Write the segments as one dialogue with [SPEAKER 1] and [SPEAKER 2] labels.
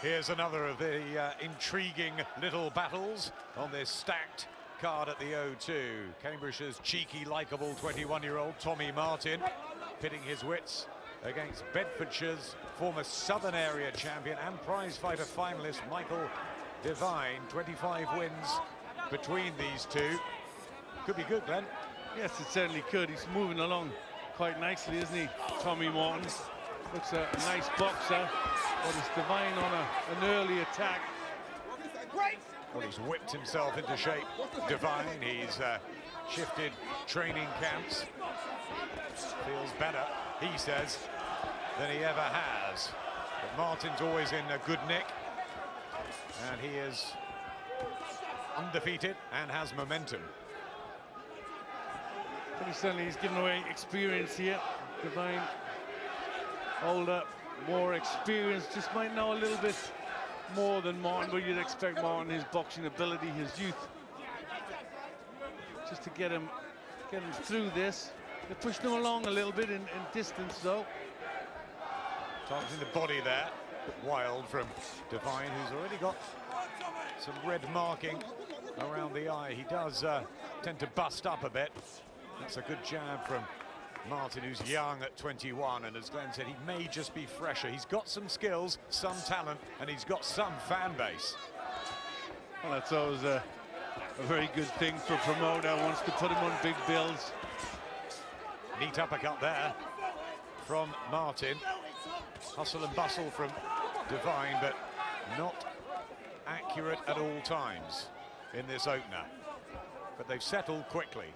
[SPEAKER 1] Here's another of the intriguing little battles on this stacked card at the O2. Cambridgeshire's cheeky, likeable 21-year-old Tommy Martin pitting his wits against Bedfordshire's former Southern Area champion and prizefighter finalist Michael Devine. 25 wins between these two. Could be good, Glenn.
[SPEAKER 2] Yes, it certainly could. He's moving along quite nicely, isn't he, Tommy Martin? Looks a nice boxer, but it's Devine on an early attack.
[SPEAKER 1] Well, he's whipped himself into shape, Devine. He's shifted training camps. Feels better, he says, than he ever has. But Martin's always in a good nick, and he is undefeated and has momentum.
[SPEAKER 2] Pretty certainly he's given away experience here. Devine, older, more experienced, just might know a little bit more than Martin, but you'd expect Martin, his boxing ability, his youth, just to get him through this. They pushed him along a little bit in distance, though.
[SPEAKER 1] Targeting the body there, wild from Devine, who's already got some red marking around the eye. He does tend to bust up a bit. That's a good jab from Martin, who's young at 21, and as Glenn said, he may just be fresher. He's got some skills, some talent, and he's got some fan base.
[SPEAKER 2] Well, that's always a very good thing for a promoter, wants to put him on big bills.
[SPEAKER 1] Neat uppercut there from Martin. Hustle and bustle from Devine, but not accurate at all times in this opener. But they've settled quickly.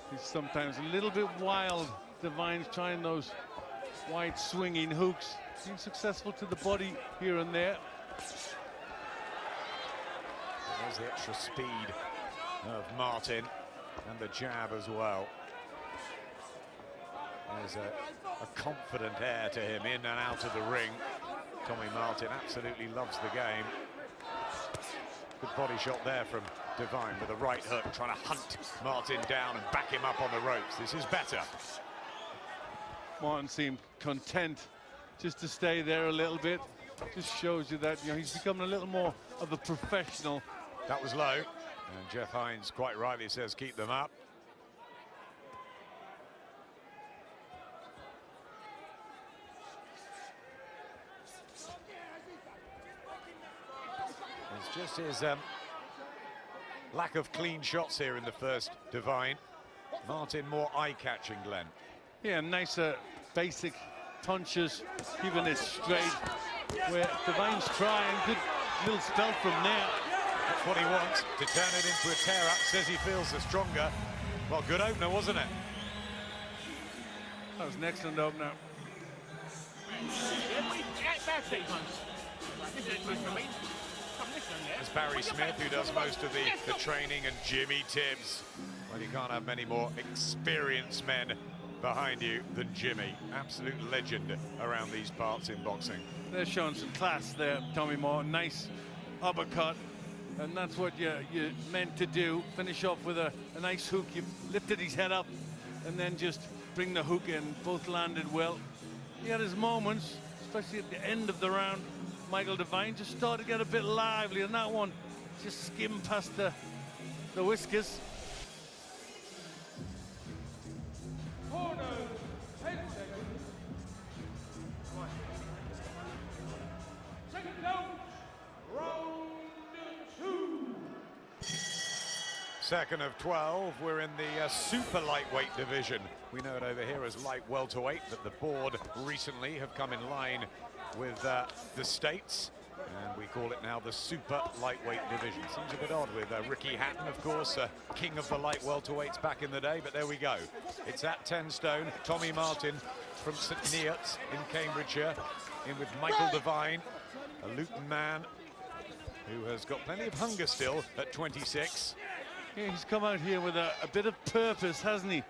[SPEAKER 2] He's sometimes a little bit wild. Devine's trying those wide swinging hooks. Been successful to the body here and there.
[SPEAKER 1] There's the extra speed of Martin and the jab as well. There's a confident air to him in and out of the ring. Tommy Martin absolutely loves the game. Good body shot there from Devine with a right hook, trying to hunt Martin down and back him up on the ropes. This is better.
[SPEAKER 2] Martin seemed content just to stay there a little bit. Just shows you that, you know, he's becoming a little more of a professional.
[SPEAKER 1] That was low, and Jeff Hines quite rightly says keep them up. It's just his lack of clean shots here in the first, Devine. Martin more eye-catching, Glenn.
[SPEAKER 2] Yeah, nicer basic punches, keeping it straight. Where Devine's trying, good little spell from there.
[SPEAKER 1] That's what he wants, to turn it into a tear-up. Says he feels the stronger. Well, good opener, wasn't it?
[SPEAKER 2] That was an excellent opener.
[SPEAKER 1] There's Barry Smith, who does most of the training, and Jimmy Tibbs. Well, you can't have many more experienced men behind you than Jimmy. Absolute legend around these parts in boxing.
[SPEAKER 2] They're showing some class there, Tommy Martin. Nice uppercut, and that's what you're meant to do. Finish off with a nice hook. You lifted his head up, and then just bring the hook in. Both landed well. He had his moments, especially at the end of the round. Michael Devine just started to get a bit lively, and that one just skimmed past the whiskers.
[SPEAKER 3] Corner, 10 seconds. Second down, round 2.
[SPEAKER 1] Second of 12, we're in the super lightweight division. We know it over here as light welterweight, but the board recently have come in line with the States, and we call it now the super lightweight division. Seems a bit odd with Ricky Hatton, of course, king of the light welterweights back in the day, but there we go. It's at 10 stone. Tommy Martin from St Neots in Cambridgeshire, in with Michael Devine, a Luton man who has got plenty of hunger still at 26.
[SPEAKER 2] Yeah, he's come out here with a bit of purpose, hasn't he?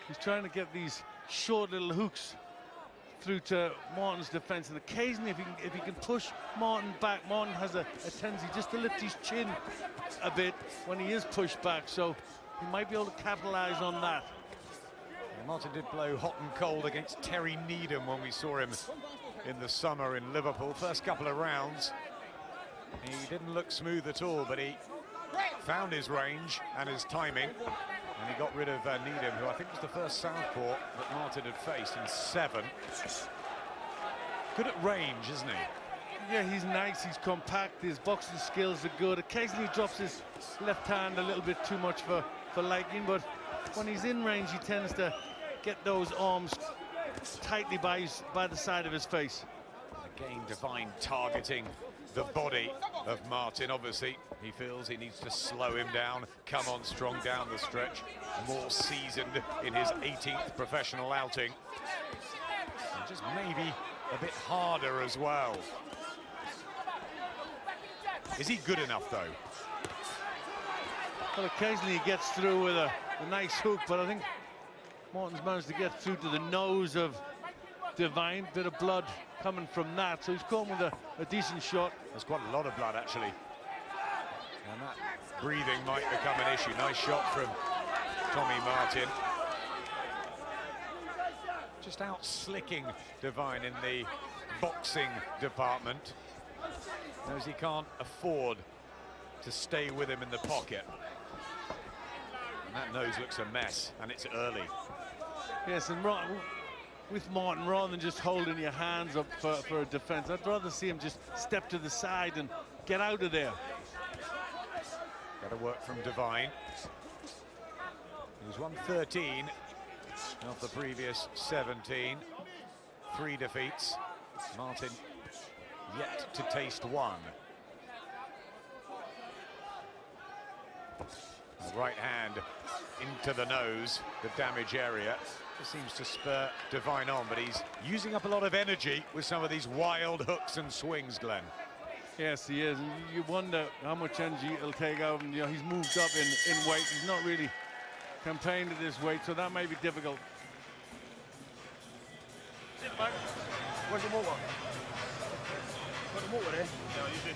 [SPEAKER 2] He's trying to get these short little hooks through to Martin's defense, and occasionally if he can push Martin back, Martin has a tendency just to lift his chin a bit when he is pushed back, so he might be able to capitalize on that.
[SPEAKER 1] And Martin did blow hot and cold against Terry Needham when we saw him in the summer in Liverpool. First couple of rounds, he didn't look smooth at all, but he found his range and his timing, and he got rid of Needham, who I think was the first southpaw that Martin had faced in 7. Good at range, isn't he?
[SPEAKER 2] Yeah, he's nice, he's compact, his boxing skills are good. Occasionally he drops his left hand a little bit too much for liking, but when he's in range, he tends to get those arms tightly by the side of his face.
[SPEAKER 1] Again, Devine targeting the body of Martin. Obviously, he feels he needs to slow him down, come on strong down the stretch, more seasoned in his 18th professional outing. And just maybe a bit harder as well. Is he good enough, though?
[SPEAKER 2] Well, occasionally he gets through with a nice hook, but I think Martin's managed to get through to the nose of Devine. Bit of blood coming from that, so he's caught with a decent shot.
[SPEAKER 1] There's quite a lot of blood, actually. And that breathing might become an issue. Nice shot from Tommy Martin. Just out slicking Devine in the boxing department. Knows he can't afford to stay with him in the pocket. And that nose looks a mess, and it's early.
[SPEAKER 2] Yes, and with Martin, rather than just holding your hands up for a defense, I'd rather see him just step to the side and get out of there.
[SPEAKER 1] Got to work from Devine. He's won 13 of the previous 17. 3 defeats. Martin yet to taste 1. Right hand into the nose, the damage area. This seems to spur Devine on, but he's using up a lot of energy with some of these wild hooks and swings, Glenn.
[SPEAKER 2] Yes, he is. You wonder how much energy it'll take out of him. You know, he's moved up in weight. He's not really campaigned at this weight, so that may be difficult.
[SPEAKER 4] Where's the water? Got the water there?
[SPEAKER 3] No, you did.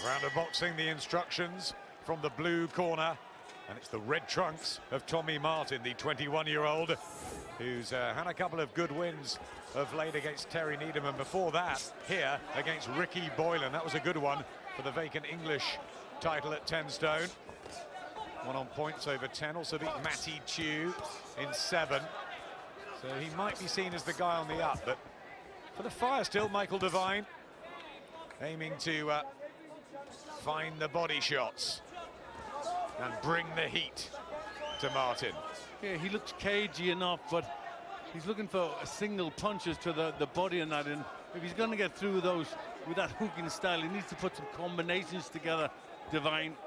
[SPEAKER 1] Round of boxing, the instructions from the blue corner, and it's the red trunks of Tommy Martin, the 21-year-old, who's had a couple of good wins of late against Terry Needham, and before that, here against Ricky Boylan. That was a good one for the vacant English title at 10 stone. One on points over 10, also beat Matty Chew in 7. So he might be seen as the guy on the up, but for the fire still, Michael Devine, aiming to find the body shots and bring the heat to Martin.
[SPEAKER 2] Yeah, he looks cagey enough, but he's looking for single punches to the body and that. And if he's going to get through those with that hooking style, he needs to put some combinations together, Devine.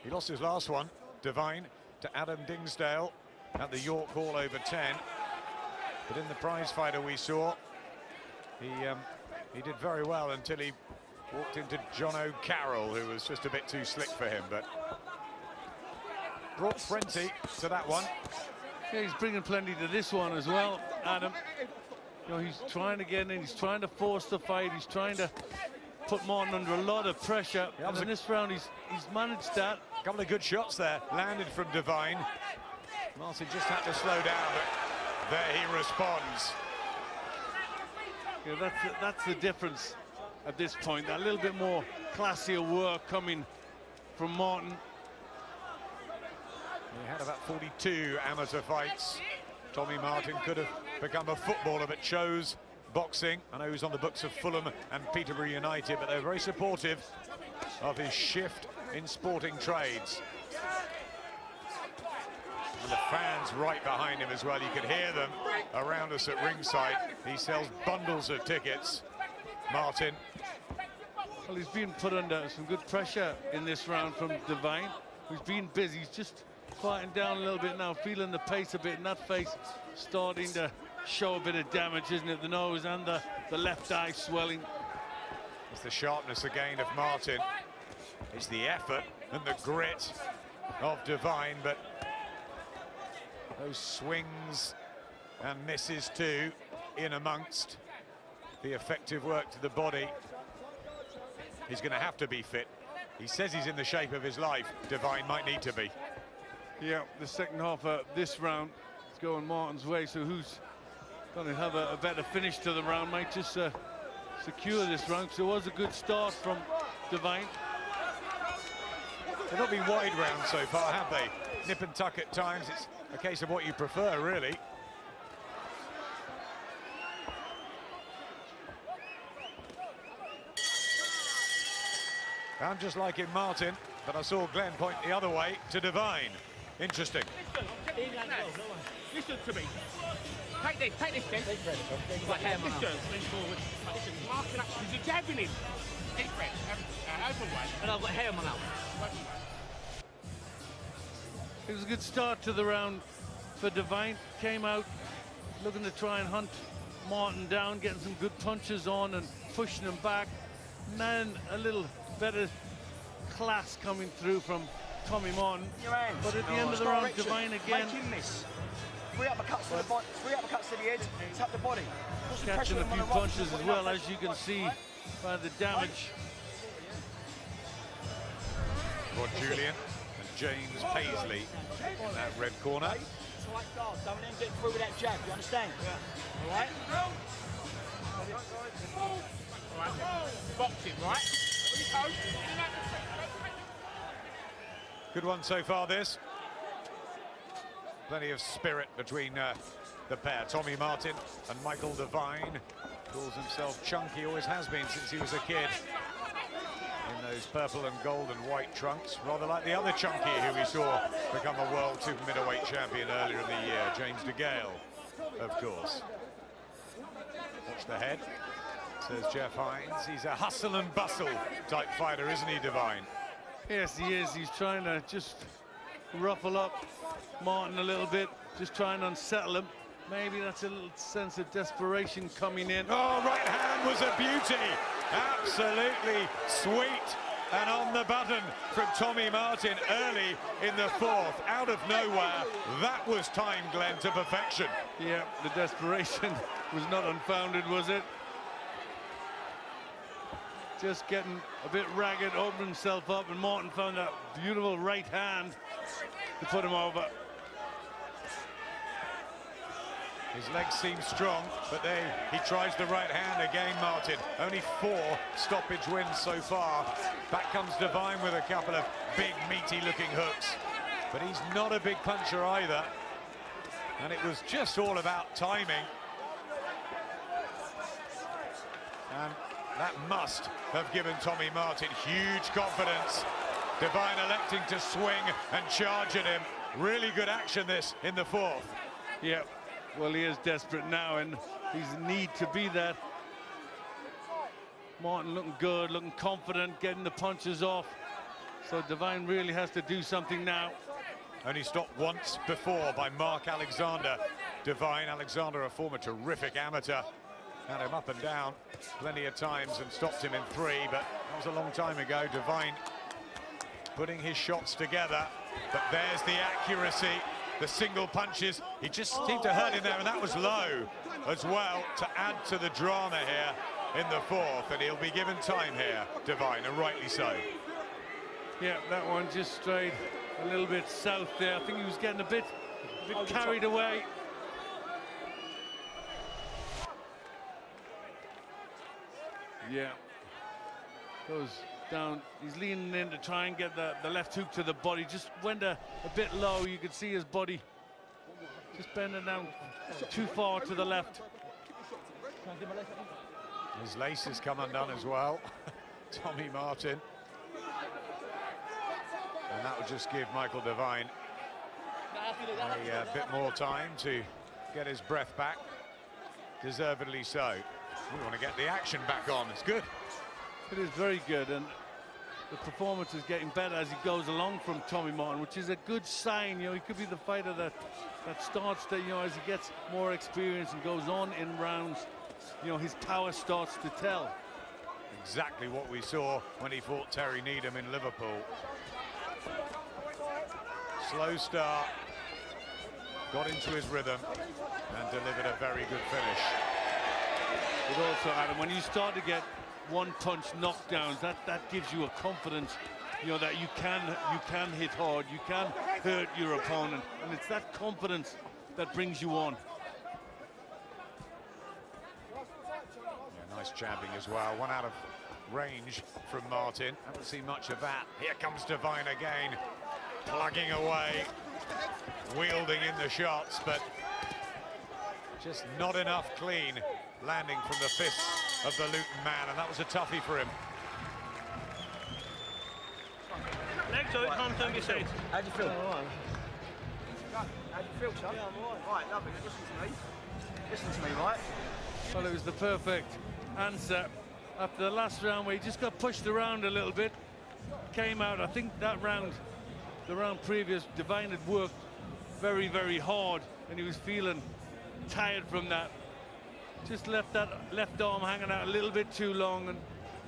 [SPEAKER 1] He lost his last one, Devine, to Adam Dingsdale at the York Hall over 10. But in the prize fighter we saw, he did very well until he walked into John O'Carroll, who was just a bit too slick for him, but brought plenty to that one.
[SPEAKER 2] Yeah, he's bringing plenty to this one as well, Adam. You know, he's trying to get in, he's trying to force the fight, he's trying to put Martin under a lot of pressure.
[SPEAKER 1] Yeah,
[SPEAKER 2] and in this round, he's managed that.
[SPEAKER 1] A couple of good shots there, landed from Devine. Martin just had to slow down, but there he responds.
[SPEAKER 2] Yeah, that's the difference at this point. A little bit more classier work coming from Martin.
[SPEAKER 1] He had about 42 amateur fights. Tommy Martin could have become a footballer, but chose boxing. I know he was on the books of Fulham and Peterborough United, but they're very supportive of his shift in sporting trades. And the fans right behind him as well. You can hear them around us at ringside. He sells bundles of tickets. Martin.
[SPEAKER 2] Well, he's been put under some good pressure in this round from Devine, who's been busy. He's just quieting down a little bit now, feeling the pace a bit, and that face starting to show a bit of damage, isn't it? The nose and the left eye swelling.
[SPEAKER 1] It's the sharpness again of Martin. It's the effort and the grit of Devine, but those swings and misses too in amongst the effective work to the body. He's going to have to be fit. He says he's in the shape of his life. Devine might need to be.
[SPEAKER 2] Yeah, the second half of this round is going Martin's way, so who's going to have a better finish to the round might just secure this round. So it was a good start from Devine.
[SPEAKER 1] They've not been wide rounds so far, have they? Nip and tuck at times. It's a case of what you prefer, really. I'm just like in Martin, but I saw Glenn point the other way to Devine. Interesting.
[SPEAKER 3] Listen to me. Take this, then. Like, listen, lean forward. Listen, marking up, because you're jabbing him. Deep breath, open way. And I've got hair on my mouth.
[SPEAKER 2] It was a good start to the round for Devine. Came out looking to try and hunt Martin down, getting some good punches on and pushing him back. And then a little better class coming through from Tommy Martin. But at the end of the round, Devine again.
[SPEAKER 4] Three uppercuts to the body, three uppercuts to the head, tap the body.
[SPEAKER 2] Catching a few punches as well, as you can see by the damage.
[SPEAKER 1] Rod Julian and James Paisley in that red corner.
[SPEAKER 4] Tight guard, don't let him get through with that jab, you understand? Yeah. All right?
[SPEAKER 3] Boxing, right?
[SPEAKER 1] Good one so far, this. Plenty of spirit between the pair. Tommy Martin and Michael Devine. Calls himself chunky, always has been since he was a kid. In those purple and gold and white trunks, rather like the other chunky who we saw become a world super middleweight champion earlier in the year, James DeGale, of course. Watch the head, says Jeff Hines. He's a hustle and bustle type fighter, isn't he, Devine?
[SPEAKER 2] Yes, he is. He's trying to just ruffle up Martin a little bit, just try and unsettle him. Maybe that's a little sense of desperation coming in.
[SPEAKER 1] Oh, right hand was a beauty. Absolutely sweet and on the button from Tommy Martin early in the fourth. Out of nowhere, that was timed, Glenn, to perfection.
[SPEAKER 2] Yeah, the desperation was not unfounded, was it? Just getting a bit ragged, opened himself up, and Martin found that beautiful right hand to put him over.
[SPEAKER 1] His legs seem strong, but he tries the right hand again, Martin. Only 4 stoppage wins so far. Back comes Devine with a couple of big, meaty-looking hooks. But he's not a big puncher either. And it was just all about timing. And that must have given Tommy Martin huge confidence. Devine electing to swing and charge at him. Really good action, this, in the fourth.
[SPEAKER 2] Yeah. Well, he is desperate now, and he's need to be that. Martin looking good, looking confident, getting the punches off. So Devine really has to do something now.
[SPEAKER 1] Only stopped once before by Mark Alexander. Devine, Alexander, a former terrific amateur. Had him up and down plenty of times and stopped him in 3, but that was a long time ago. Devine putting his shots together, but there's the accuracy. The single punches, he just seemed to hurt him there, and that was low as well to add to the drama here in the fourth, and he'll be given time here, Devine, and rightly so.
[SPEAKER 2] Yeah, that one just strayed a little bit south there. I think he was getting a bit carried away. Yeah, goes down. He's leaning in to try and get the left hook to the body. Just went a bit low. You could see his body just bending down too far to the left.
[SPEAKER 1] His laces come undone as well. Tommy Martin. And that will just give Michael Devine a bit more time to get his breath back. Deservedly so. We want to get the action back on. It's good.
[SPEAKER 2] It is very good, and the performance is getting better as he goes along from Tommy Martin, which is a good sign. You know, he could be the fighter that starts to, you know, as he gets more experience and goes on in rounds, you know, his power starts to tell.
[SPEAKER 1] Exactly what we saw when he fought Terry Needham in Liverpool. Slow start, got into his rhythm, and delivered a very good finish.
[SPEAKER 2] But also, Adam, when you start to get one-punch knockdowns, that gives you a confidence, you know, that you can hit hard, you can hurt your opponent, and it's that confidence that brings you on.
[SPEAKER 1] Yeah, nice jabbing as well. One out of range from Martin. Haven't seen much of that. Here comes Devine again, plugging away, wielding in the shots, but just not enough clean landing from the fists of the Luton man, and that was a toughie for him.
[SPEAKER 3] Legs out, hands down your sides.
[SPEAKER 4] How do you feel? How do you feel, son? Yeah, I'm all right. Right, lovely. Listen to me. Listen to me, right?
[SPEAKER 2] Well, it was the perfect answer after the last round where he just got pushed around a little bit. Came out, I think that round, the round previous, Devine had worked very, very hard, and he was feeling tired from that. Just left that left arm hanging out a little bit too long, and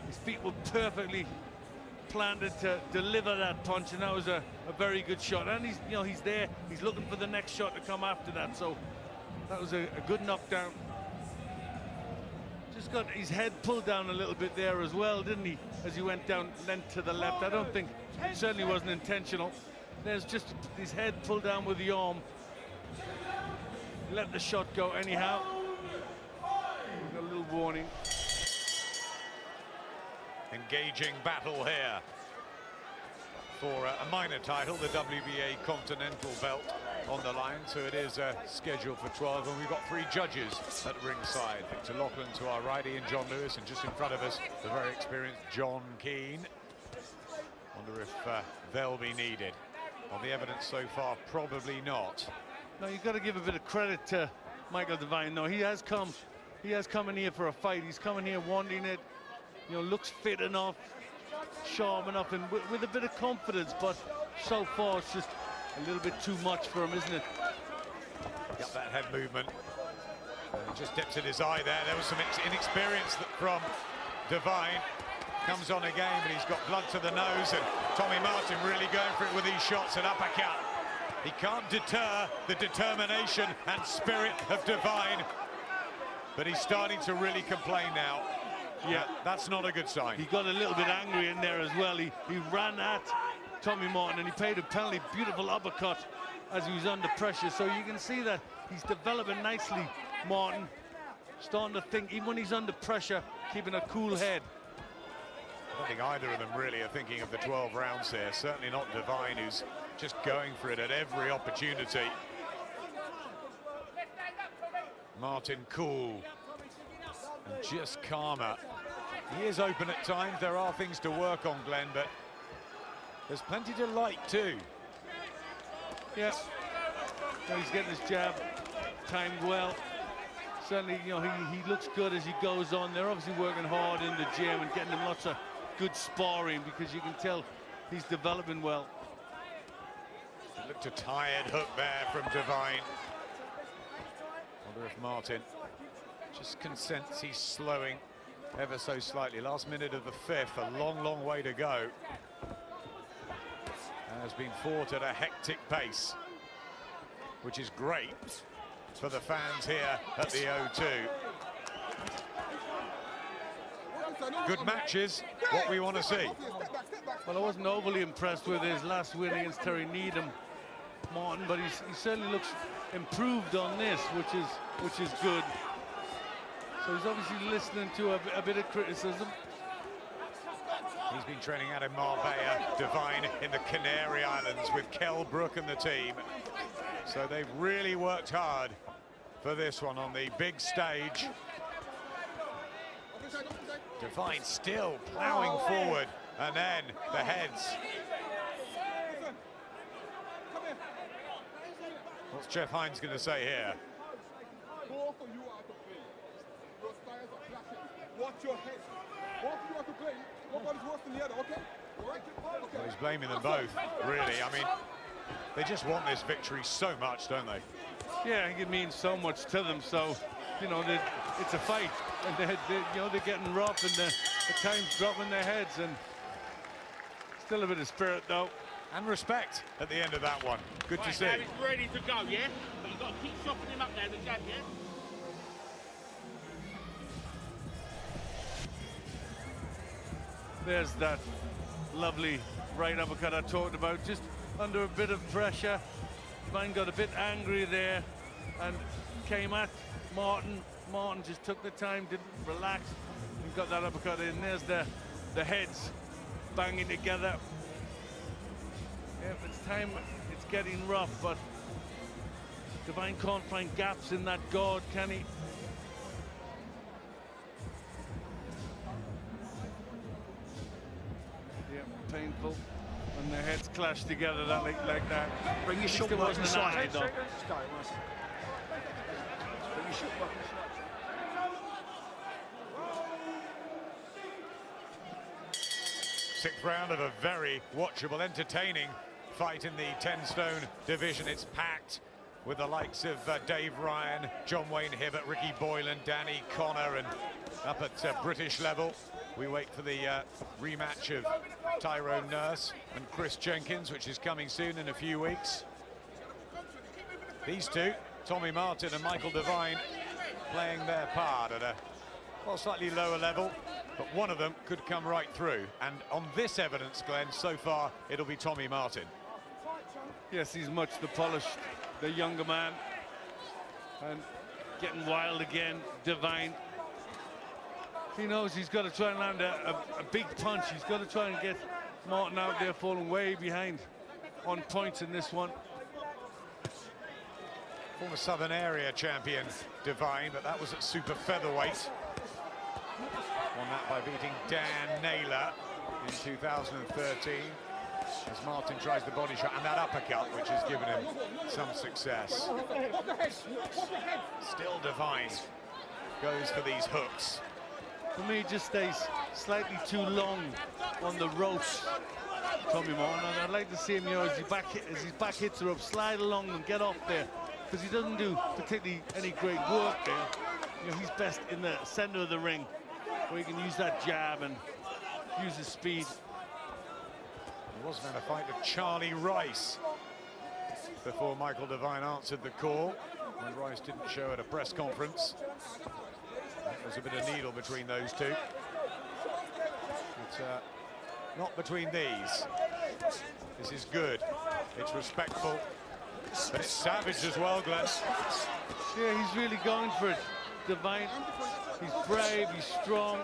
[SPEAKER 2] his feet were perfectly planted to deliver that punch, and that was a very good shot. And he's, you know, he's there, he's looking for the next shot to come after that, so that was a good knockdown. Just got his head pulled down a little bit there as well, didn't he, as he went down length to the left. I don't think, it certainly wasn't intentional. There's just his head pulled down with the arm. Let the shot go anyhow. A little warning.
[SPEAKER 1] Engaging battle here for a minor title, the WBA Continental belt on the line. So it is scheduled for 12, and we've got 3 judges at ringside. Victor Lachlan to our right, Ian John Lewis, and just in front of us, the very experienced John Keane. Wonder if they'll be needed. On the evidence so far, probably not.
[SPEAKER 2] No, you've got to give a bit of credit to Michael Devine. No, he has come in here for a fight. He's coming here wanting it. You know, looks fit enough, sharp enough, and with a bit of confidence. But so far, it's just a little bit too much for him, isn't it?
[SPEAKER 1] Got that head movement. Just dips in his eye there. There was some inexperience from Devine. Comes on again, but he's got blood to the nose, and Tommy Martin really going for it with these shots and uppercut. He can't deter the determination and spirit of Devine, but he's starting to really complain now. Yeah, that's not a good sign.
[SPEAKER 2] He got a little bit angry in there as well. He ran at Tommy Martin, and he paid a penalty. Beautiful uppercut as he was under pressure. So you can see that he's developing nicely, Martin. Starting to think, even when he's under pressure, keeping a cool head.
[SPEAKER 1] I don't think either of them really are thinking of the 12 rounds here. Certainly not Devine, who's just going for it at every opportunity. Martin cool and just calmer. He is open at times. There are things to work on, Glenn, but there's plenty to like too.
[SPEAKER 2] Yeah, so he's getting his jab timed well. Certainly, you know, he looks good as he goes on. They're obviously working hard in the gym and getting him lots of good sparring, because you can tell he's developing well.
[SPEAKER 1] Looked a tired hook there from Devine. Wonder if Martin just consents he's slowing ever so slightly. Last minute of the 5th, a long, long way to go. Has been fought at a hectic pace, which is great for the fans here at the O2. Good matches, what we want to see.
[SPEAKER 2] Well, I wasn't overly impressed with his last win against Terry Needham, Martin, but he certainly looks improved on this, which is good. So he's obviously listening to a bit of criticism.
[SPEAKER 1] He's been training out in Marbella, Devine in the Canary Islands with Kell Brook and the team. So they've really worked hard for this one on the big stage. Devine still ploughing forward, and then the heads. What's Jeff Hines going to say here?
[SPEAKER 5] Both of you are to play. Your styles are clashing. Watch your head. Both of you are to play. Nobody's worse than the other, okay? Okay.
[SPEAKER 1] Well, he's blaming them both, really. I mean, they just want this victory so much, don't they?
[SPEAKER 2] Yeah, I think it means so much to them. So, you know, it's a fight, and they're getting rough, and at times dropping their heads, and still a bit of spirit though.
[SPEAKER 1] And respect at the end of that one. Good to see.
[SPEAKER 3] Now he's ready to go, yeah? But you've got to keep softening him up there, the jab, yeah?
[SPEAKER 2] There's that lovely right uppercut I talked about. Just under a bit of pressure. Devine got a bit angry there and came at Martin. Martin just took the time, didn't relax, and got that uppercut in. There's the heads banging together. Yeah, it's time, it's getting rough, but Devine can't find gaps in that guard, can he? Yeah, painful. When their heads clash together like that.
[SPEAKER 4] Bring your short
[SPEAKER 2] There
[SPEAKER 4] work
[SPEAKER 2] wasn't an
[SPEAKER 4] inside.
[SPEAKER 2] eye, though.
[SPEAKER 4] Bring your short work inside.
[SPEAKER 1] Sixth round of a very watchable, entertaining fight in the 10-stone division. It's packed with the likes of Dave Ryan, John Wayne Hibbert, Ricky Boylan, Danny Connor, and up at British level, we wait for the rematch of Tyrone Nurse and Chris Jenkins, which is coming soon in a few weeks. These two, Tommy Martin and Michael Devine, playing their part at a slightly lower level, but one of them could come right through. And on this evidence, Glenn, so far it'll be Tommy Martin.
[SPEAKER 2] Yes, he's much the polished, the younger man, and getting wild again. Devine, he knows he's got to try and land a big punch. He's got to try and get Martin out there falling way behind on points in this one.
[SPEAKER 1] Former Southern Area champion Devine, but that was at super featherweight. Won that by beating Dan Naylor in 2013. As Martin tries the body shot and that uppercut, which has given him some success. Still Devine goes for these hooks.
[SPEAKER 2] For me, he just stays slightly too long on the ropes, Tommy Martin. And I'd like to see him, you know, as his back hits the rope, slide along and get off there, because he doesn't do particularly any great work there. You know, he's best in the center of the ring, where he can use that jab and use his speed.
[SPEAKER 1] He was going to fight with Charlie Rice before Michael Devine answered the call, when Rice didn't show at a press conference. There's a bit of needle between those two. But not between these. This is good. It's respectful. But it's savage as well, Glenn.
[SPEAKER 2] Yeah, he's really going for it. Devine, he's brave, he's strong.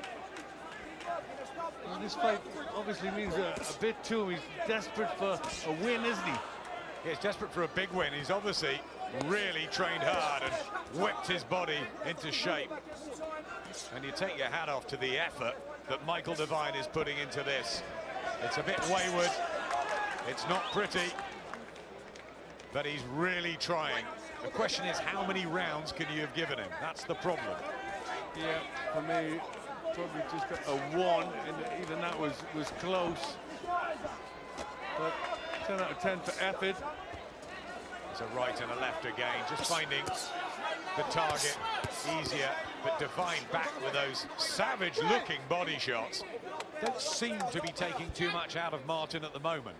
[SPEAKER 2] And this fight obviously means a bit to him. He's desperate for a win, isn't he?
[SPEAKER 1] Yeah, he's desperate for a big win. He's obviously really trained hard and whipped his body into shape. And you take your hat off to the effort that Michael Devine is putting into this. It's a bit wayward. It's not pretty. But he's really trying. The question is, how many rounds can you have given him? That's the problem.
[SPEAKER 2] Yeah, for me, probably just a 1, and even that was close. But 10 out of 10 for effort.
[SPEAKER 1] It's a right and a left again, just finding the target easier. But Devine back with those savage-looking body shots. Don't seem to be taking too much out of Martin at the moment.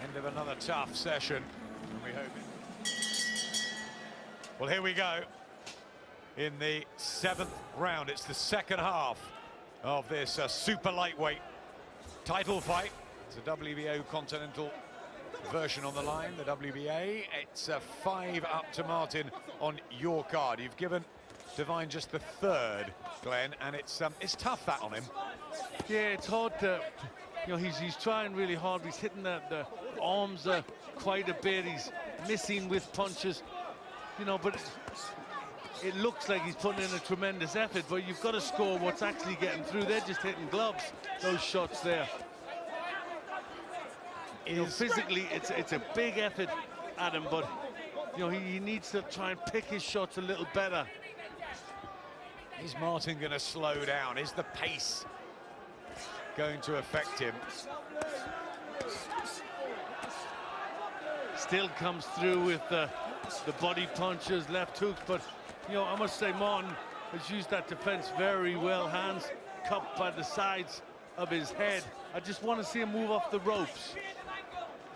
[SPEAKER 1] End of another tough session, and we hope it. Well, here we go in the 7th round. It's the second half of this super lightweight title fight. It's a WBO Continental version on the line, the WBA. It's 5 up to Martin on your card. You've given Devine just the 3rd, Glenn, and it's tough that on him.
[SPEAKER 2] Yeah, it's hard to, you know, he's trying really hard. He's hitting the arms quite a bit. He's missing with punches, you know, but it looks like he's putting in a tremendous effort, but you've got to score what's actually getting through. They're just hitting gloves, those shots there. You know, physically, it's a big effort at him, but, you know, he needs to try and pick his shots a little better.
[SPEAKER 1] Is Martin going to slow down? Is the pace going to affect him?
[SPEAKER 2] Still comes through with the body punches, left hooks, but, you know, I must say Martin has used that defense very well. Hands cupped by the sides of his head. I just want to see him move off the ropes.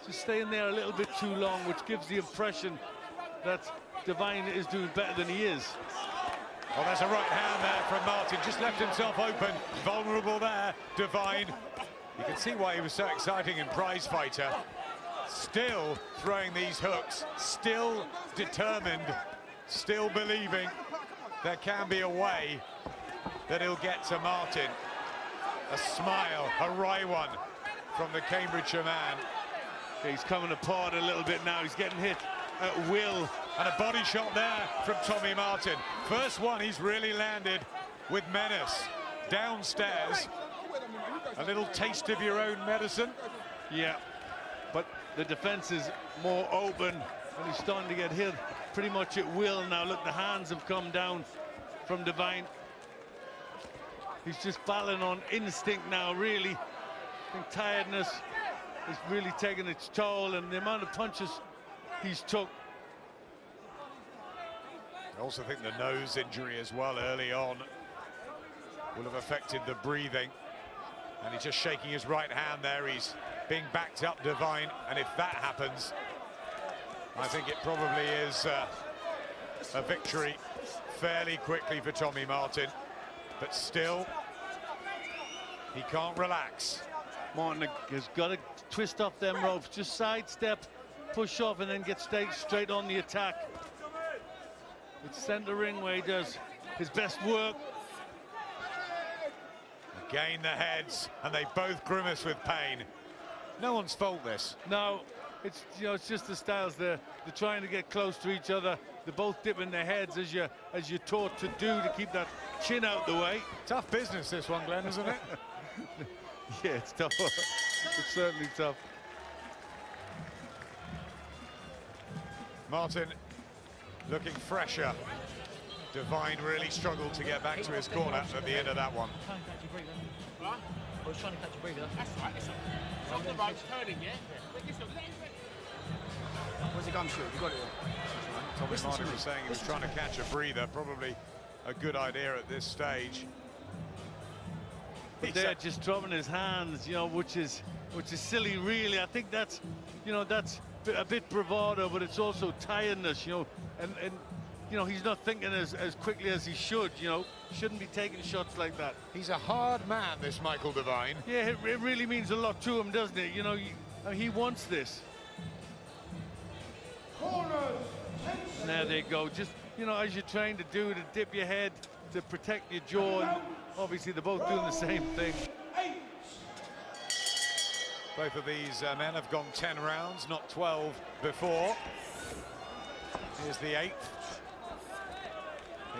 [SPEAKER 2] just staying there a little bit too long, which gives the impression that Devine is doing better than he is.
[SPEAKER 1] Well, there's a right hand there from Martin, just left himself open, vulnerable there, Devine. You can see why he was so exciting in Prize Fighter. Still throwing these hooks, still determined, still believing there can be a way that he'll get to Martin. A smile, a wry one from the Cambridgeshire man.
[SPEAKER 2] He's coming apart a little bit now. He's getting hit at will.
[SPEAKER 1] And a body shot there from Tommy Martin. First one he's really landed with menace. Downstairs. A little taste of your own medicine.
[SPEAKER 2] Yeah, but the defense is more open and he's starting to get hit pretty much at will now. Look, the hands have come down from Devine. He's just battling on instinct now, really. I think tiredness is really taking its toll, and the amount of punches he's took.
[SPEAKER 1] I also think the nose injury as well early on will have affected the breathing. And he's just shaking his right hand there. He's being backed up, Devine. And if that happens, I think it probably is a victory fairly quickly for Tommy Martin. But still, he can't relax.
[SPEAKER 2] Martin has got to twist off them ropes, just sidestep, push off, and then get straight on the attack. It's centre ring where he does his best work.
[SPEAKER 1] Again the heads, and they both grimace with pain. No one's fault this.
[SPEAKER 2] No, it's it's just the styles. They're trying to get close to each other. They're both dipping their heads as you're taught to do, to keep that chin out the way.
[SPEAKER 1] Tough business this one, Glenn, isn't it?
[SPEAKER 2] Yeah, it's tough. It's certainly tough.
[SPEAKER 1] Martin looking fresher. Devine really struggled to get back to his corner at the end of that one.
[SPEAKER 3] Right? I was trying to catch a breather. That's right. It's on the road turning, yeah?
[SPEAKER 4] Where's the gun shoot? You got it.
[SPEAKER 1] Tommy Martin was saying he was trying to catch a breather. Probably a good idea at this stage.
[SPEAKER 2] But they're just dropping his hands, which is silly, really. I think that's, that's a bit bravado, but it's also tiredness, and he's not thinking as quickly as he should, shouldn't be taking shots like that.
[SPEAKER 1] He's a hard man, this Michael Devine.
[SPEAKER 2] Yeah, it really means a lot to him, doesn't it? He wants this. There they go, just, as you're trying to do, to dip your head, to protect your jaw, and obviously they're both doing the same thing.
[SPEAKER 1] Both of these men have gone 10 rounds, not 12 before. Here's the 8th.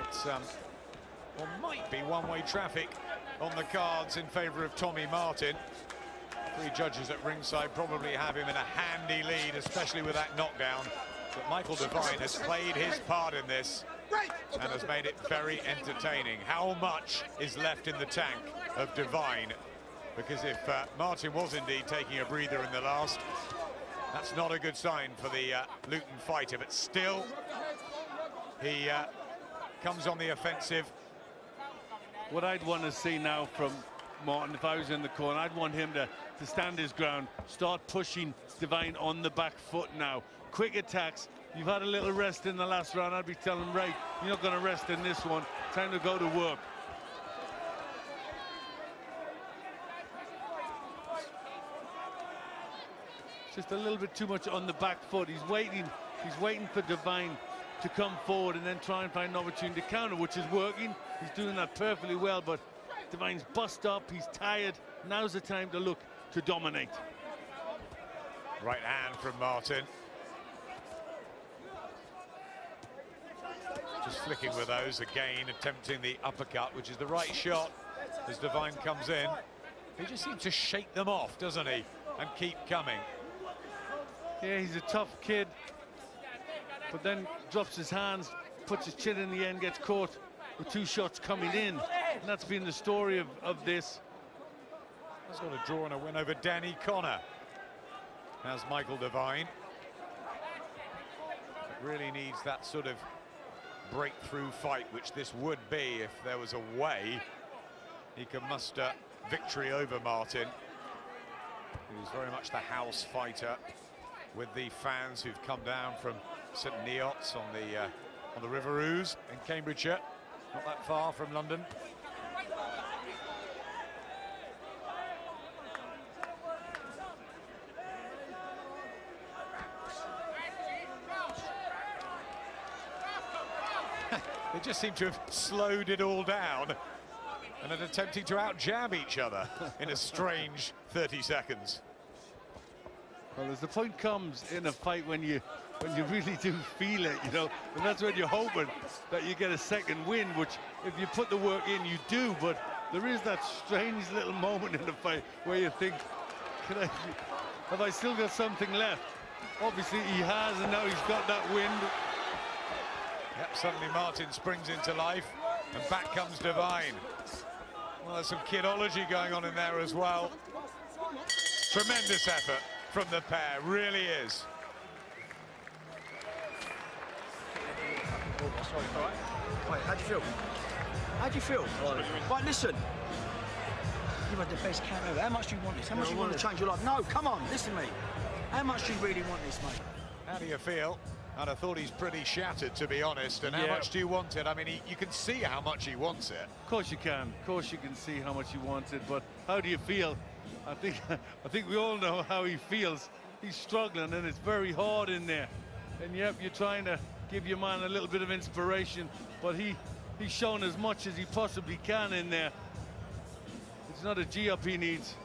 [SPEAKER 1] It's, or might be one-way traffic on the cards in favour of Tommy Martin. 3 judges at ringside probably have him in a handy lead, especially with that knockdown. But Michael Devine has played his part in this and has made it very entertaining. How much is left in the tank of Devine? Because if Martin was indeed taking a breather in the last, that's not a good sign for the Luton fighter. But still, he comes on the offensive.
[SPEAKER 2] What I'd want to see now from Martin, if I was in the corner, I'd want him to stand his ground, start pushing Devine on the back foot now. Quick attacks. You've had a little rest in the last round. I'd be telling him, right, you're not going to rest in this one. Time to go to work. Just a little bit too much on the back foot. He's waiting for Devine to come forward and then try and find an opportunity to counter, which is working. He's doing that perfectly well, but Devine's bust up, he's tired. Now's the time to look to dominate.
[SPEAKER 1] Right hand from Martin. Just flicking with those again, attempting the uppercut, which is the right shot as Devine comes in. He just seems to shake them off, doesn't he? And keep coming.
[SPEAKER 2] Yeah, he's a tough kid, but then drops his hands, puts his chin in the end, gets caught with 2 shots coming in. And that's been the story of this.
[SPEAKER 1] He's got a draw and a win over Danny Connor. Has Michael Devine. It really needs that sort of breakthrough fight, which this would be if there was a way he could muster victory over Martin, who's very much the house fighter with the fans who've come down from St Neots on the River Ouse in Cambridgeshire, not that far from London. They just seem to have slowed it all down and are attempting to out-jab each other in a strange 30 seconds.
[SPEAKER 2] Well, as the point comes in a fight when you really do feel it, you know, and that's when you're hoping that you get a second win, which if you put the work in, you do, but there is that strange little moment in the fight where you think, have I still got something left? Obviously he has, and now he's got that wind.
[SPEAKER 1] Yep, suddenly Martin springs into life, and back comes Devine. Well, there's some kidology going on in there as well. Tremendous effort from the pair, really is.
[SPEAKER 4] Oh, sorry, all right. Right, how do you feel? How do you feel? Right, listen. You've had the best camp ever. How much do you want this? How much do you want to change your life? No, come on, listen to me. How much do you really want this, mate?
[SPEAKER 1] How do you feel? And I thought he's pretty shattered, to be honest. And how much do you want it? I mean, you can see how much he wants it.
[SPEAKER 2] Of course you can. Of course you can see how much he wants it. But how do you feel? I think we all know how he feels. He's struggling, and it's very hard in there. And yep, you're trying to give your man a little bit of inspiration, but he's shown as much as he possibly can in there. It's not a G-up he needs.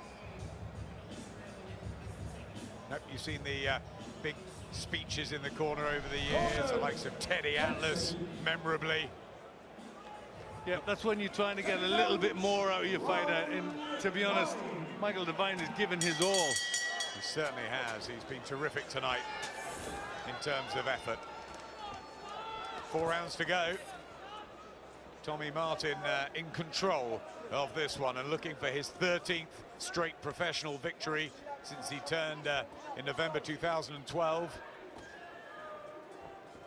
[SPEAKER 1] Nope, you've seen the big speeches in the corner over the years, the likes of Teddy Atlas, memorably.
[SPEAKER 2] Yeah, that's when you're trying to get a little bit more out of your fighter, and to be honest, Michael Devine has given his all.
[SPEAKER 1] He certainly has. He's been terrific tonight in terms of effort. 4 rounds to go. Tommy Martin in control of this one and looking for his 13th straight professional victory since he turned in November 2012.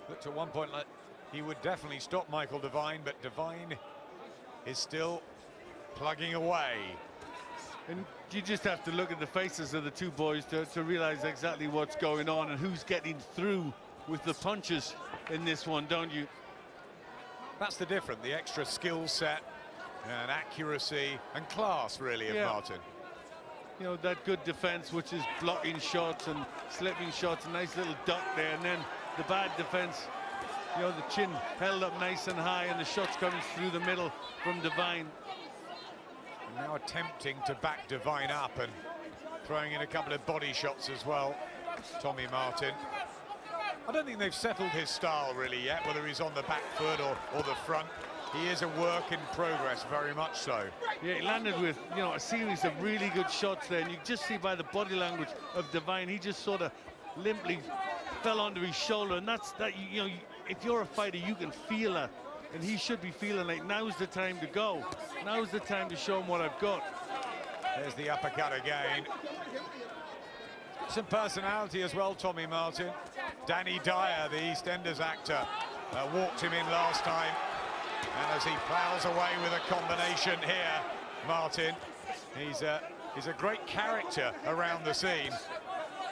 [SPEAKER 1] Looked at one point like he would definitely stop Michael Devine, but Devine is still plugging away.
[SPEAKER 2] And you just have to look at the faces of the two boys to realize exactly what's going on and who's getting through with the punches in this one, don't you?
[SPEAKER 1] That's the difference, the extra skill set and accuracy and class, really, of Martin.
[SPEAKER 2] You know, that good defense, which is blocking shots and slipping shots, a nice little duck there, and then the bad defense, you know, the chin held up nice and high and the shots coming through the middle from Devine.
[SPEAKER 1] And now attempting to back Devine up and throwing in a couple of body shots as well, Tommy Martin. I don't think they've settled his style really yet, whether he's on the back foot or the front. He is a work in progress, very much so.
[SPEAKER 2] Yeah, he landed with, you know, a series of really good shots there, and you just see by the body language of Devine, he just sort of limply fell onto his shoulder, and that's that. You know, if you're a fighter, you can feel that, and he should be feeling like now's the time to go. Now's the time to show him what I've got.
[SPEAKER 1] There's the uppercut again. Some personality as well, Tommy Martin. Danny Dyer, the EastEnders actor, walked him in last time. And as he plows away with a combination here, Martin, he's a great character around the scene.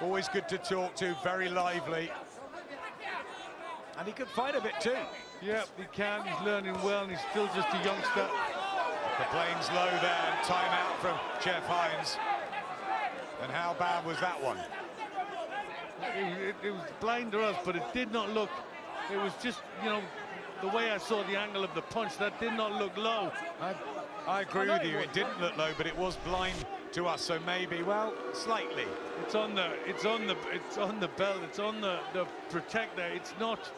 [SPEAKER 1] Always good to talk to, very lively. And he could fight a bit too.
[SPEAKER 2] Yeah, he can, he's learning well, and he's still just a youngster.
[SPEAKER 1] The plane's low there, and timeout from Jeff Hines. And how bad was that one?
[SPEAKER 2] It was blind to us, but it did not look, it was just, you know, the way I saw the angle of the punch, that did not look low.
[SPEAKER 1] I agree with you, it didn't look low, but it was blind to us, so maybe, well, slightly.
[SPEAKER 2] It's on the belt, it's on the protector. It's not,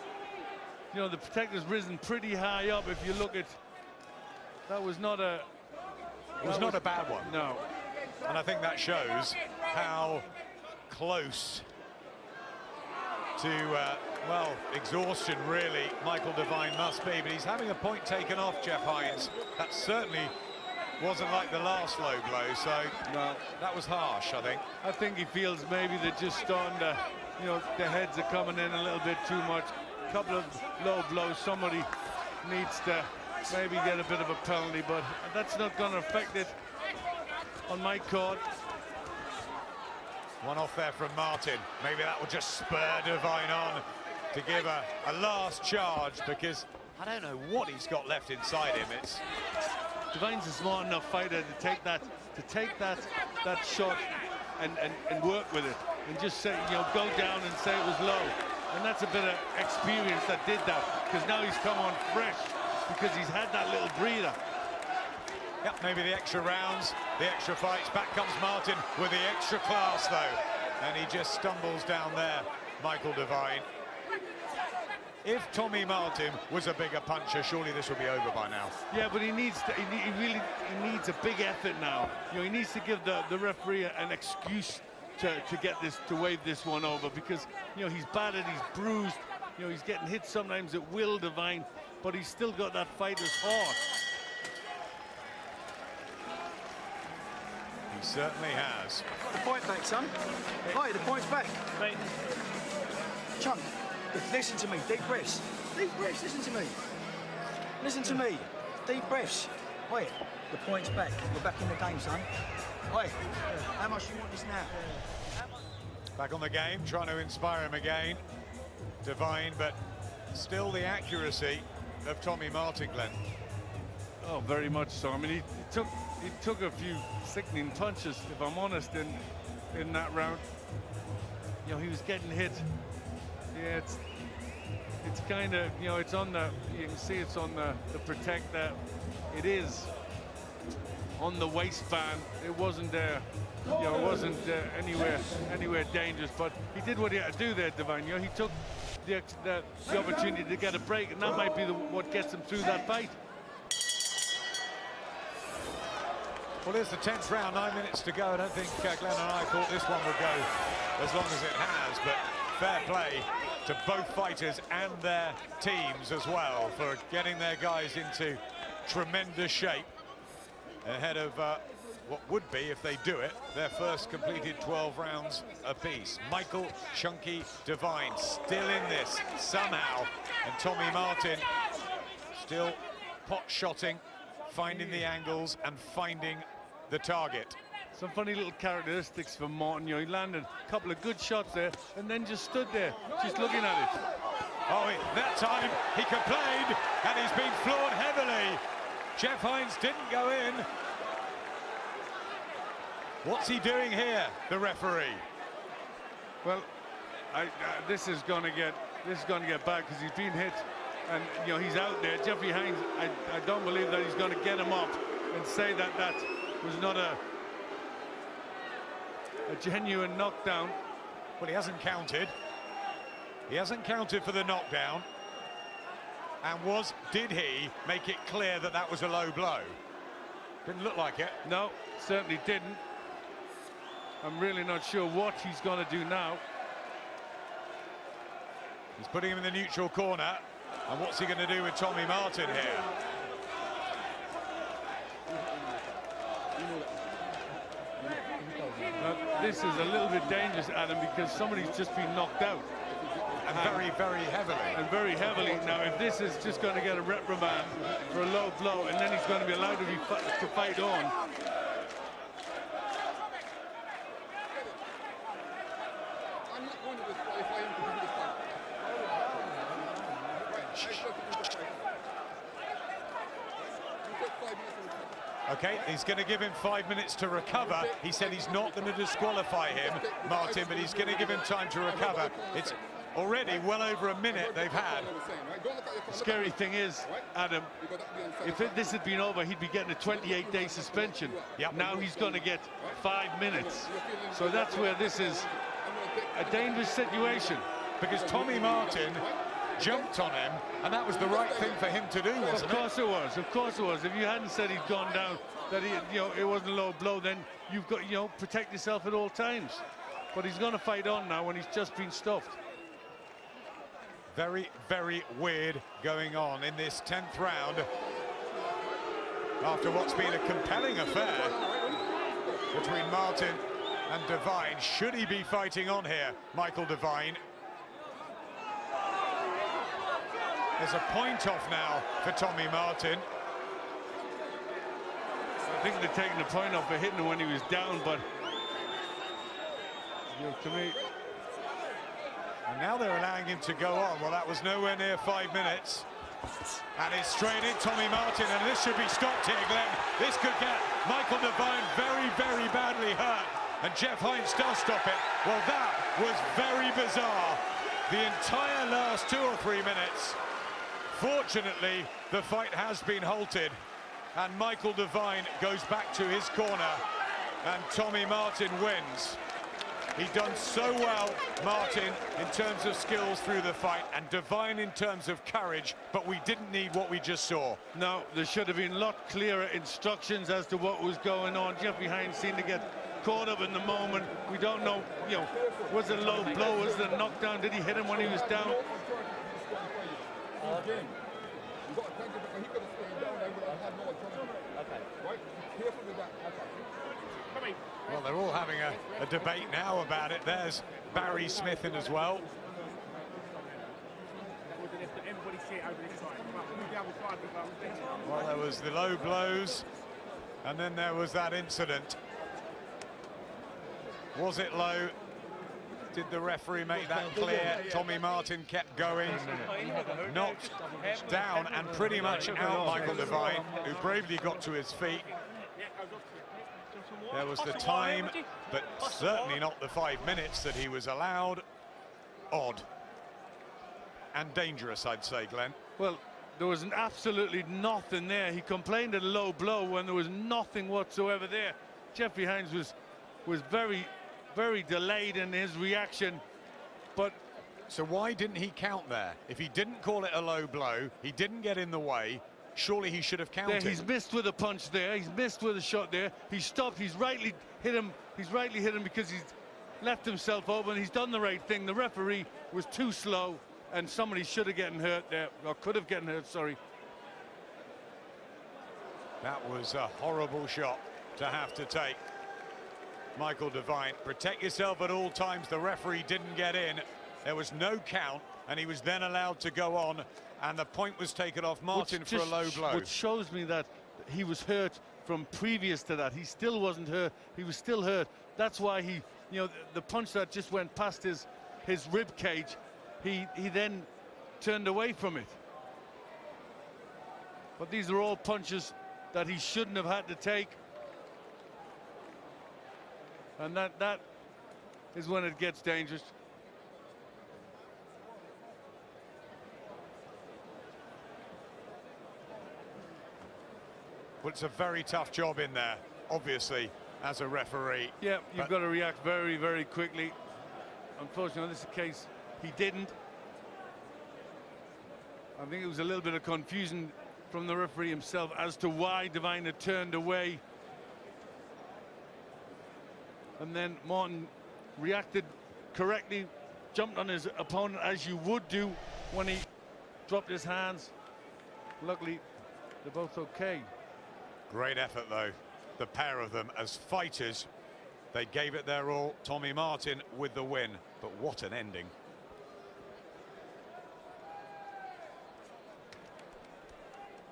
[SPEAKER 2] you know, the protector's risen pretty high up. If you look at, that was not a,
[SPEAKER 1] it was not a bad one.
[SPEAKER 2] No.
[SPEAKER 1] And I think that shows how close to, well, exhaustion, really, Michael Devine must be. But he's having a point taken off Jeff Hines. That certainly wasn't like the last low blow, so no, that was harsh, I think.
[SPEAKER 2] I think he feels maybe they're just starting to, you know, the heads are coming in a little bit too much. A couple of low blows, somebody needs to maybe get a bit of a penalty, but that's not going to affect it on my court.
[SPEAKER 1] One off there from Martin. Maybe that will just spur Devine on to give a last charge, because I don't know what he's got left inside him. It's
[SPEAKER 2] Devine's a smart enough fighter to take that shot and work with it, and just say, go down and say it was low. And that's a bit of experience that did that, because now he's come on fresh, because he's had that little breather.
[SPEAKER 1] Yep, maybe the extra rounds, the extra fights. Back comes Martin with the extra class, though. And he just stumbles down there, Michael Devine. If Tommy Martin was a bigger puncher, surely this would be over by now.
[SPEAKER 2] Yeah, but he needs to, he really needs a big effort now. He needs to give the referee an excuse to get this, to wave this one over, because he's battered, he's bruised, he's getting hit sometimes at will, Devine, but he's still got that fighter's heart.
[SPEAKER 1] He certainly has.
[SPEAKER 4] The point back, son. Hey, the point's back.
[SPEAKER 3] Right.
[SPEAKER 4] Chunk, listen to me. Deep breaths. Deep breaths. Listen to me. Listen to me. Deep breaths. Wait, the point's back. We're back in the game, son. Wait, how much do you want this now?
[SPEAKER 1] Back on the game, trying to inspire him again. Devine, but still the accuracy of Tommy Martin, Glenn.
[SPEAKER 2] Oh, very much so. I mean, he took a few sickening punches, if I'm honest, in that round. He was getting hit. Yeah, it's kind of, it's on the, you can see it's on the protector. It is on the waistband. It wasn't there. It wasn't anywhere dangerous, but he did what he had to do there, Devine. He took the opportunity to get a break, and that might be what gets him through that fight.
[SPEAKER 1] Well, here's the 10th round, 9 minutes to go. I don't think Glenn and I thought this one would go as long as it has, but fair play to both fighters and their teams as well for getting their guys into tremendous shape ahead of what would be, if they do it, their first completed 12 rounds apiece. Michael Chunky Devine still in this somehow, and Tommy Martin still pot-shotting, finding the angles and finding the target.
[SPEAKER 2] Some funny little characteristics from Martin. He landed a couple of good shots there and then just stood there, just looking at it.
[SPEAKER 1] Oh, that time he complained, and he's been floored heavily. Jeff Hines didn't go in. What's he doing here, the referee?
[SPEAKER 2] Well, this is going to get bad, because he's been hit, and he's out there. Jeffrey Hines, I don't believe that he's going to get him up and say that that was not a genuine knockdown.
[SPEAKER 1] Well, he hasn't counted. He hasn't counted for the knockdown. And did he make it clear that that was a low blow? Didn't look like it.
[SPEAKER 2] No, certainly didn't. I'm really not sure what he's going to do now.
[SPEAKER 1] He's putting him in the neutral corner. And what's he going to do with Tommy Martin here?
[SPEAKER 2] This is a little bit dangerous, Adam, because somebody's just been knocked out.
[SPEAKER 1] And very, very heavily.
[SPEAKER 2] And very heavily. Now, if this is just going to get a reprimand for a low blow, and then he's going to be allowed to fight on.
[SPEAKER 5] I'm not going to disqualify him to do this fight. You take 5 minutes to recover.
[SPEAKER 1] Okay, he's going to give him 5 minutes to recover. He said he's not going to disqualify him, Martin, but he's going to give him time to recover. It's already well over a minute they've had.
[SPEAKER 2] The scary thing is, Adam, if this had been over, he'd be getting a 28-day suspension.
[SPEAKER 1] Yep.
[SPEAKER 2] Now he's going to get 5 minutes. So that's where this is a dangerous situation.
[SPEAKER 1] Because Tommy Martin jumped on him, and that was the right thing for him to do, wasn't it?
[SPEAKER 2] Of course it was. Of course it was. If you hadn't said he'd gone down, that it wasn't a low blow, then you've got, protect yourself at all times. But he's going to fight on now when he's just been stuffed.
[SPEAKER 1] Very, very weird going on in this 10th round. After what's been a compelling affair between Martin and Devine. Should he be fighting on here, Michael Devine? There's a point off now for Tommy Martin.
[SPEAKER 2] I think they're taking the point off for hitting him when he was down, but To me.
[SPEAKER 1] And now they're allowing him to go on. Well, that was nowhere near 5 minutes. And it's straight in, Tommy Martin, and this should be stopped here, Glenn. This could get Michael Devine very, very badly hurt. And Jeff Hines does stop it. Well, that was very bizarre. The entire last 2 or 3 minutes. Fortunately, the fight has been halted. And Michael Devine goes back to his corner. And Tommy Martin wins. He done so well, Martin, in terms of skills through the fight, and Devine in terms of courage, but we didn't need what we just saw.
[SPEAKER 2] No, there should have been a lot clearer instructions as to what was going on. Jeffrey Hines seemed to get caught up in the moment. We don't know, you know, was it a low blow, was it a knockdown, did he hit him when he was down?
[SPEAKER 1] Well, they're all having a debate now about it. There's Barry Smith in as well. Well, there was the low blows, and then there was that incident. Was it low? Did the referee make that clear? Tommy Martin kept going, knocked down and pretty much out Michael Devine, who bravely got to his feet. There was the time, but certainly not the 5 minutes that he was allowed. Odd. And dangerous, I'd say, Glenn.
[SPEAKER 2] Well, there was absolutely nothing there. He complained of a low blow when there was nothing whatsoever there. Jeffrey Hines was very, very delayed in his reaction. But
[SPEAKER 1] so why didn't he count there? If he didn't call it a low blow, he didn't get in the way, surely he should have counted.
[SPEAKER 2] There, he's missed with a punch there. He's missed with a shot there. He's stopped. He's rightly hit him. He's rightly hit him because he's left himself open. He's done the right thing. The referee was too slow, and somebody should have gotten hurt there, or could have gotten hurt. Sorry.
[SPEAKER 1] That was a horrible shot to have to take. Michael Devine, protect yourself at all times. The referee didn't get in. There was no count, and he was then allowed to go on. And the point was taken off Martin for a low blow.
[SPEAKER 2] Which shows me that he was hurt from previous to that. He still wasn't hurt. He was still hurt. That's why he, you know, the punch that just went past his rib cage, he then turned away from it. But these are all punches that he shouldn't have had to take. And that is when it gets dangerous.
[SPEAKER 1] Well, it's a very tough job in there, obviously, as a referee.
[SPEAKER 2] Yeah, you've got to react very, very quickly. Unfortunately, in this case, he didn't. I think it was a little bit of confusion from the referee himself as to why Devine had turned away. And then Martin reacted correctly, jumped on his opponent as you would do when he dropped his hands. Luckily, they're both okay.
[SPEAKER 1] Great effort, though, the pair of them as fighters. They gave it their all. Tommy Martin with the win, but what an ending.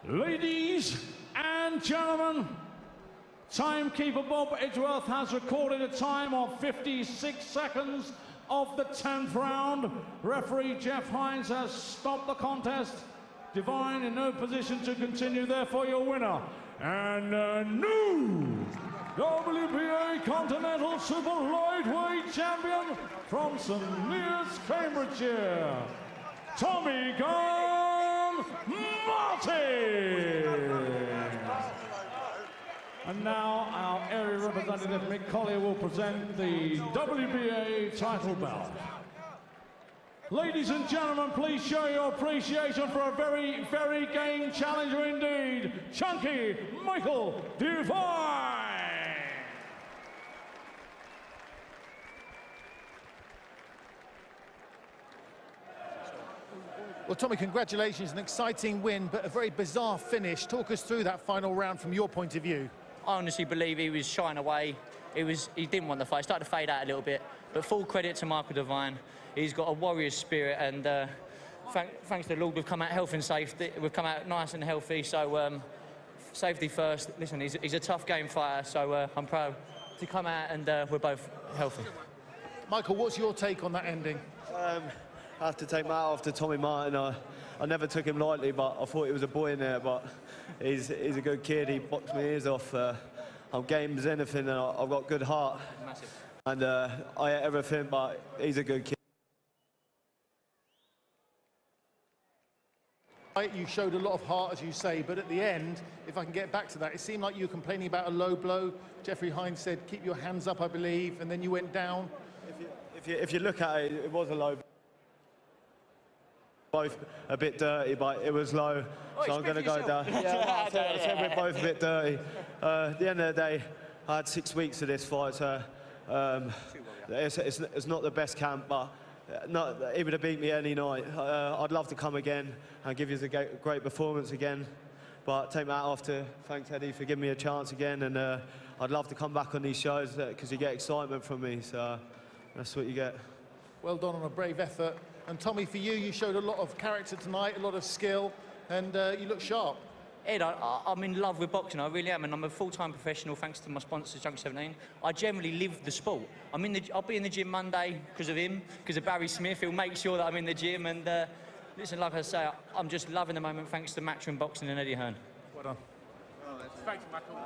[SPEAKER 6] Ladies and gentlemen, timekeeper Bob Edgeworth has recorded a time of 56 seconds of the 10th round. Referee Jeff Hines has stopped the contest. Devine in no position to continue, therefore your winner. And a new WBA Continental Super Lightweight Champion from St. Leon's, Cambridgeshire, Tommy Gunn Martin. And now our area representative Mick Collier will present the WBA title belt. Ladies and gentlemen, please show your appreciation for a very, very game challenger indeed, Chunky Michael Devine.
[SPEAKER 7] Well, Tommy, congratulations, an exciting win, but a very bizarre finish. Talk us through that final round from your point of view.
[SPEAKER 8] I honestly believe he was shying away. He didn't want the fight. Started to fade out a little bit, but full credit to Michael Devine. He's got a warrior's spirit, and thanks to the Lord, we've come out healthy and safe. We've come out nice and healthy, so safety first. Listen, he's a tough game fighter, so I'm proud to come out and we're both healthy.
[SPEAKER 7] Michael, what's your take on that ending?
[SPEAKER 9] I have to take my hat off to Tommy Martin. I never took him lightly, but I thought he was a boy in there. But he's a good kid. He boxed my ears off. I'm game as anything, and I've got good heart.
[SPEAKER 8] Massive.
[SPEAKER 9] And I ate everything, but he's a good kid.
[SPEAKER 7] You showed a lot of heart, as you say, but at the end, if I can get back to that, it seemed like you were complaining about a low blow. Jeffrey Hines said, keep your hands up, I believe, and then you went down.
[SPEAKER 9] If you look at it, it was a low blow. Both a bit dirty, but it was low, so I'm going to go down. Yeah, I said we're both a bit dirty. At the end of the day, I had 6 weeks of this fight, so it's not the best camp, but he would have beat me any night. I'd love to come again and give you a great performance again, but take my hat off to thanks Eddie for giving me a chance again, and I'd love to come back on these shows because you get excitement from me, so that's what you get.
[SPEAKER 7] Well done on a brave effort. And Tommy, for you, you showed a lot of character tonight, a lot of skill, and you look sharp.
[SPEAKER 8] Ed, I'm in love with boxing, I really am, and I'm a full-time professional thanks to my sponsors, Junkie 17. I generally live the sport. I'll be in the gym Monday because of him, because of Barry Smith. He'll make sure that I'm in the gym, and listen, like I say, I'm just loving the moment thanks to Matchroom Boxing and Eddie Hearn.
[SPEAKER 7] Well done.
[SPEAKER 3] Thanks, Michael.